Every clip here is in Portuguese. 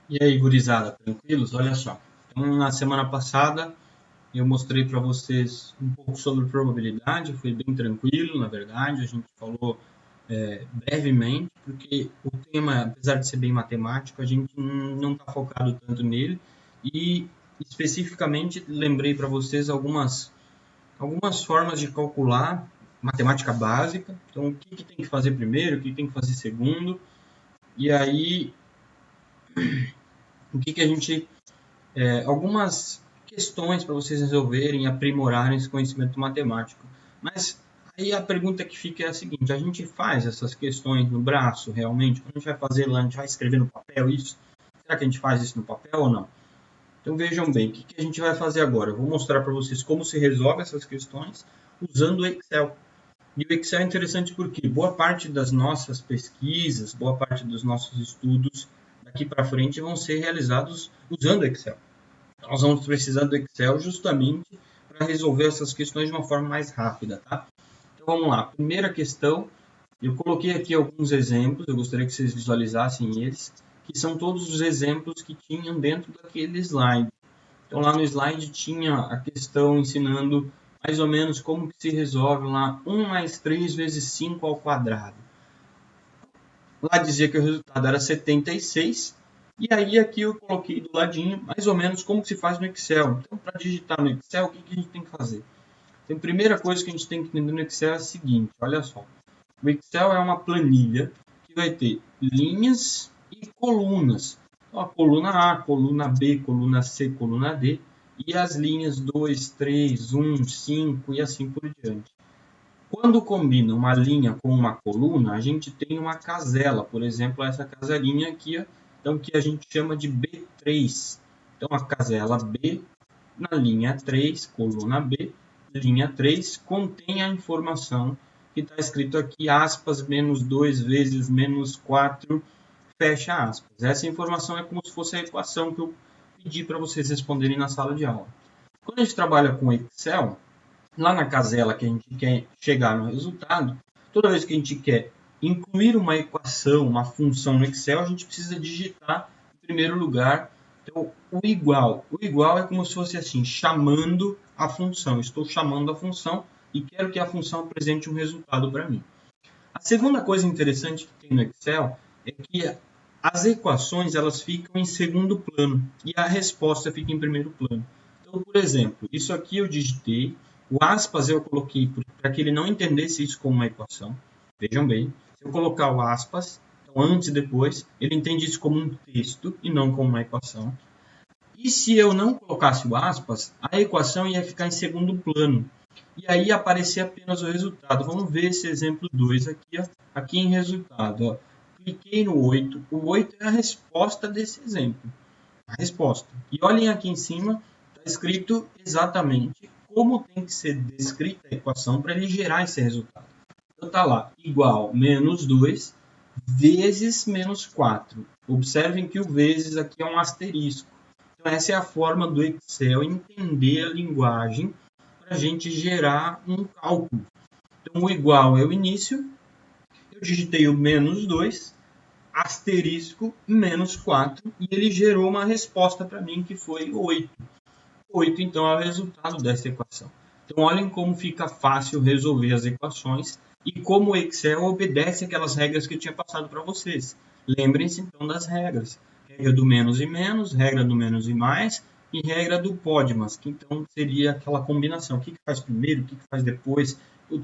E aí, gurizada, tranquilos? Olha só. Então, na semana passada, eu mostrei para vocês um pouco sobre probabilidade, foi bem tranquilo, na verdade. A gente falou brevemente, porque o tema, apesar de ser bem matemático, a gente não está focado tanto nele. E, especificamente, lembrei para vocês algumas formas de calcular matemática básica. Então, o que tem que fazer primeiro, o que tem que fazer segundo. E aí, o que a gente algumas questões para vocês resolverem e aprimorarem esse conhecimento matemático. Mas aí a pergunta que fica é a seguinte: a gente faz essas questões no braço realmente? Quando a gente vai fazer lá, a gente vai escrever no papel isso? Será que a gente faz isso no papel ou não? Então vejam bem, o que a gente vai fazer agora? Eu vou mostrar para vocês como se resolve essas questões usando o Excel. E o Excel é interessante porque boa parte das nossas pesquisas, boa parte dos nossos estudos daqui para frente vão ser realizados usando o Excel. Nós vamos precisar do Excel justamente para resolver essas questões de uma forma mais rápida, tá? Então vamos lá. Primeira questão, eu coloquei aqui alguns exemplos, eu gostaria que vocês visualizassem eles, que são todos os exemplos que tinham dentro daquele slide. Então lá no slide tinha a questão ensinando mais ou menos como que se resolve lá 1 mais 3 vezes 5 ao quadrado. Lá dizia que o resultado era 76. E aí aqui eu coloquei do ladinho mais ou menos como se faz no Excel. Então, para digitar no Excel, o que a gente tem que fazer? Então, a primeira coisa que a gente tem que entender no Excel é a seguinte, olha só. O Excel é uma planilha que vai ter linhas e colunas. Então, a coluna A, coluna B, coluna C, coluna D. E as linhas 2, 3, 1, 5 e assim por diante. Quando combina uma linha com uma coluna, a gente tem uma casela, por exemplo, essa caselinha aqui, então, que a gente chama de B3. Então, a casela B, na linha 3, coluna B, linha 3, contém a informação que está escrito aqui, aspas, menos 2 vezes menos 4, fecha aspas. Essa informação é como se fosse a equação que eu pedi para vocês responderem na sala de aula. Quando a gente trabalha com Excel, lá na casela que a gente quer chegar no resultado, toda vez que a gente quer incluir uma equação, uma função no Excel, a gente precisa digitar em primeiro lugar então, o igual. O igual é como se fosse assim, chamando a função. Estou chamando a função e quero que a função apresente um resultado para mim. A segunda coisa interessante que tem no Excel é que as equações elas ficam em segundo plano e a resposta fica em primeiro plano. Então, por exemplo, isso aqui eu digitei, o aspas eu coloquei para que ele não entendesse isso como uma equação. Vejam bem, se eu colocar o aspas, então antes e depois, ele entende isso como um texto e não como uma equação. E se eu não colocasse o aspas, a equação ia ficar em segundo plano. E aí aparecer apenas o resultado. Vamos ver esse exemplo 2 aqui, ó, aqui em resultado. Ó. Cliquei no 8. O 8 é a resposta desse exemplo. A resposta. E olhem aqui em cima, está escrito exatamente como tem que ser descrita a equação para ele gerar esse resultado. Então está lá, igual menos 2 vezes menos 4. Observem que o vezes aqui é um asterisco. Então essa é a forma do Excel entender a linguagem para a gente gerar um cálculo. Então o igual é o início, eu digitei o menos 2, asterisco, menos 4, e ele gerou uma resposta para mim que foi 8. 8, então, é o resultado dessa equação. Então, olhem como fica fácil resolver as equações e como o Excel obedece aquelas regras que eu tinha passado para vocês. Lembrem-se, então, das regras. Regra do menos e menos, regra do menos e mais e regra do PODMAS, que então seria aquela combinação. O que faz primeiro, o que faz depois,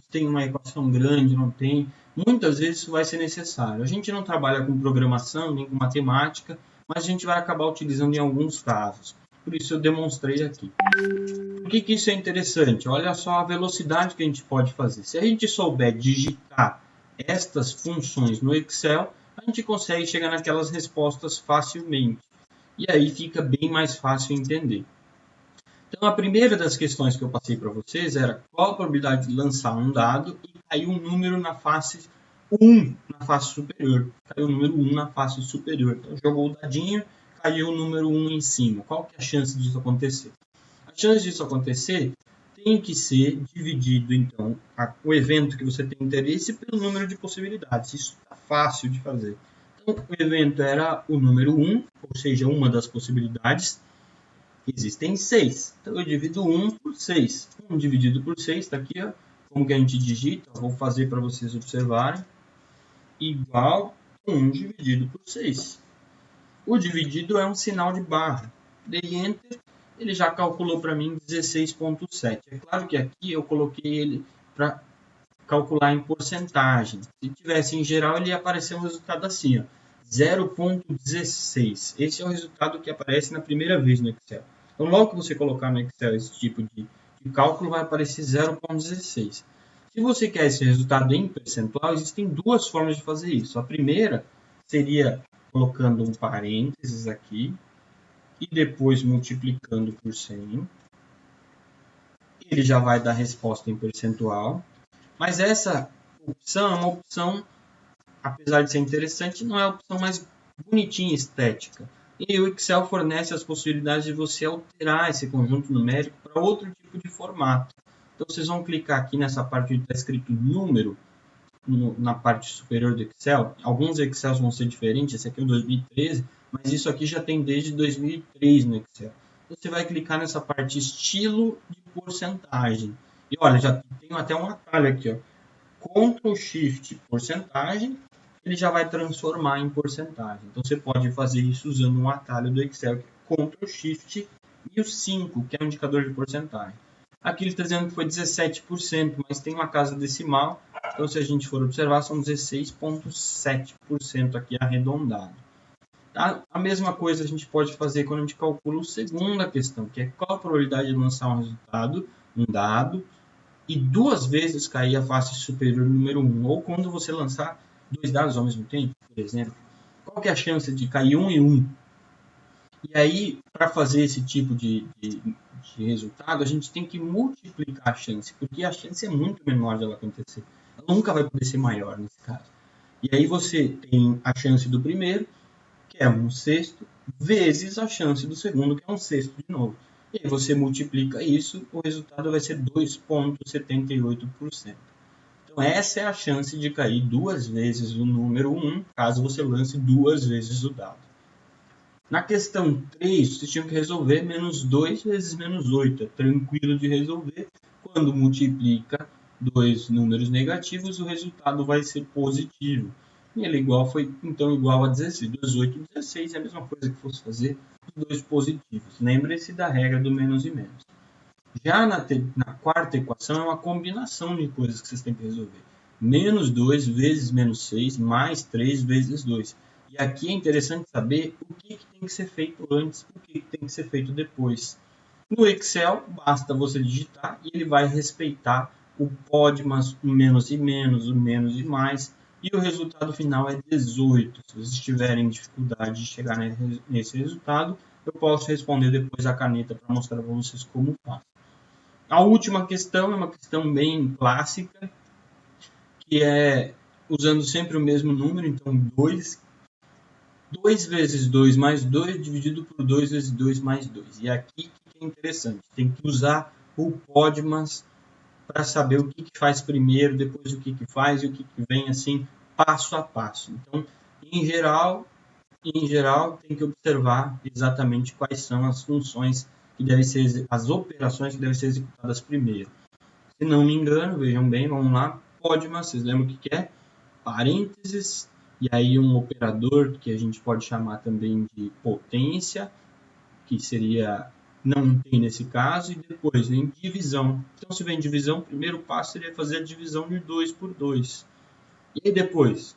tem uma equação grande, não tem. Muitas vezes isso vai ser necessário. A gente não trabalha com programação, nem com matemática, mas a gente vai acabar utilizando em alguns casos. Por isso eu demonstrei aqui. Por que isso é interessante? Olha só a velocidade que a gente pode fazer. Se a gente souber digitar estas funções no Excel, a gente consegue chegar naquelas respostas facilmente. E aí fica bem mais fácil entender. Então, a primeira das questões que eu passei para vocês era qual a probabilidade de lançar um dado e cair um número na face 1, na face superior. Caiu o número 1 na face superior. Então, jogou o dadinho, caiu o número 1 em cima. Qual que é a chance disso acontecer? A chance disso acontecer tem que ser dividido, então, o evento que você tem interesse pelo número de possibilidades. Isso está fácil de fazer. Então, o evento era o número 1, ou seja, uma das possibilidades. Existem 6. Então, eu divido 1 por 6. 1 dividido por 6, está aqui, ó. Como que a gente digita? Vou fazer para vocês observarem. Igual 1 dividido por 6. O dividido é um sinal de barra. Dei Enter, ele já calculou para mim 16,7. É claro que aqui eu coloquei ele para calcular em porcentagem. Se tivesse em geral, ele ia aparecer um resultado assim, 0,16. Esse é o resultado que aparece na primeira vez no Excel. Então, logo que você colocar no Excel esse tipo de cálculo, vai aparecer 0,16. Se você quer esse resultado em percentual, existem duas formas de fazer isso. A primeira seria colocando um parênteses aqui e depois multiplicando por 100. Ele já vai dar resposta em percentual. Mas essa opção é uma opção, apesar de ser interessante, não é a opção mais bonitinha estética. E o Excel fornece as possibilidades de você alterar esse conjunto numérico para outro tipo de formato. Então, vocês vão clicar aqui nessa parte onde está escrito número, na parte superior do Excel. Alguns Excels vão ser diferentes, esse aqui é o 2013, mas isso aqui já tem desde 2003 no Excel. Você vai clicar nessa parte estilo de porcentagem. E olha, já tem até um atalho aqui, ó. Ctrl Shift porcentagem, ele já vai transformar em porcentagem. Então você pode fazer isso usando um atalho do Excel, que é Ctrl Shift e o 5, que é o indicador de porcentagem. Aqui ele está dizendo que foi 17%, mas tem uma casa decimal. Então, se a gente for observar, são 16,7% aqui arredondado. Tá? A mesma coisa a gente pode fazer quando a gente calcula a segunda questão, que é qual a probabilidade de lançar um resultado, um dado, e duas vezes cair a face superior do número 1. Ou quando você lançar dois dados ao mesmo tempo, por exemplo. Qual que é a chance de cair 1 e 1? E aí, para fazer esse tipo de resultado, a gente tem que multiplicar a chance, porque a chance é muito menor de ela acontecer. Ela nunca vai poder ser maior nesse caso. E aí você tem a chance do primeiro, que é 1/6, vezes a chance do segundo, que é 1/6 de novo. E aí você multiplica isso, o resultado vai ser 2,78%. Então essa é a chance de cair duas vezes o número 1, caso você lance duas vezes o dado. Na questão 3, vocês tinham que resolver menos 2 vezes menos 8. É tranquilo de resolver. Quando multiplica dois números negativos, o resultado vai ser positivo. E ele foi então igual a 16. 18 e 16 é a mesma coisa que fosse fazer os dois positivos. Lembre-se da regra do menos e menos. Já na quarta equação é uma combinação de coisas que vocês têm que resolver. Menos 2 vezes menos 6 mais 3 vezes 2. E aqui é interessante saber o que tem que ser feito antes, o que tem que ser feito depois. No Excel, basta você digitar e ele vai respeitar o pode, mas o menos e menos, o menos e mais. E o resultado final é 18. Se vocês tiverem dificuldade de chegar nesse resultado, eu posso responder depois a caneta para mostrar para vocês como faz. A última questão é uma questão bem clássica, que é usando sempre o mesmo número, então 2. 2 vezes 2 mais 2 dividido por 2 vezes 2 mais 2. E aqui que é interessante, tem que usar o PODMAS para saber o que faz primeiro, depois o que faz e o que vem assim, passo a passo. Então, em geral, tem que observar exatamente quais são as funções que devem ser, as operações que devem ser executadas primeiro. Se não me engano, vejam bem, vamos lá, PODMAS, vocês lembram o que é? Parênteses, e aí um operador que a gente pode chamar também de potência, que seria, não tem nesse caso, e depois vem divisão. Então, se vem divisão, o primeiro passo seria fazer a divisão de 2 por 2. E aí depois,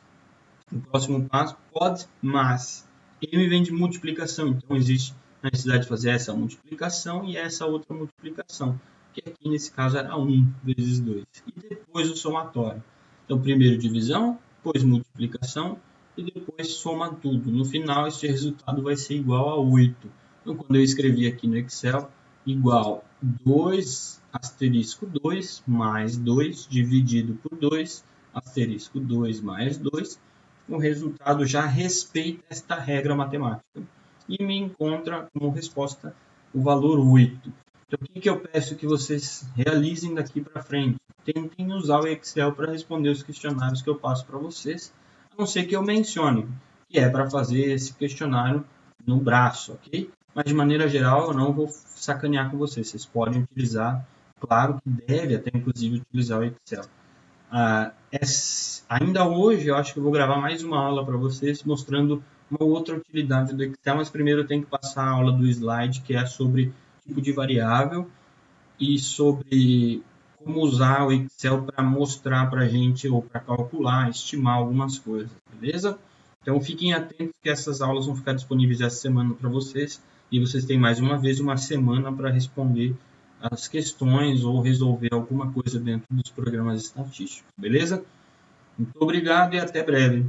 o próximo passo, pode, mas. M vem de multiplicação, então existe a necessidade de fazer essa multiplicação e essa outra multiplicação, que aqui nesse caso era 1 vezes 2. E depois o somatório. Então, primeiro divisão, depois multiplicação e depois soma tudo. No final, este resultado vai ser igual a 8. Então, quando eu escrevi aqui no Excel, igual 2 asterisco 2 mais 2 dividido por 2 asterisco 2 mais 2, o resultado já respeita esta regra matemática e me encontra como resposta o valor 8. Então, o que eu peço que vocês realizem daqui para frente? Tentem usar o Excel para responder os questionários que eu passo para vocês, a não ser que eu mencione que é para fazer esse questionário no braço, ok? Mas de maneira geral eu não vou sacanear com vocês. Vocês podem utilizar, claro que deve até inclusive utilizar o Excel. Ainda hoje eu acho que eu vou gravar mais uma aula para vocês mostrando uma outra utilidade do Excel, mas primeiro eu tenho que passar a aula do slide, que é sobre tipo de variável e sobre como usar o Excel para mostrar para a gente ou para calcular, estimar algumas coisas, beleza? Então fiquem atentos que essas aulas vão ficar disponíveis essa semana para vocês e vocês têm mais uma vez uma semana para responder as questões ou resolver alguma coisa dentro dos programas estatísticos, beleza? Muito obrigado e até breve.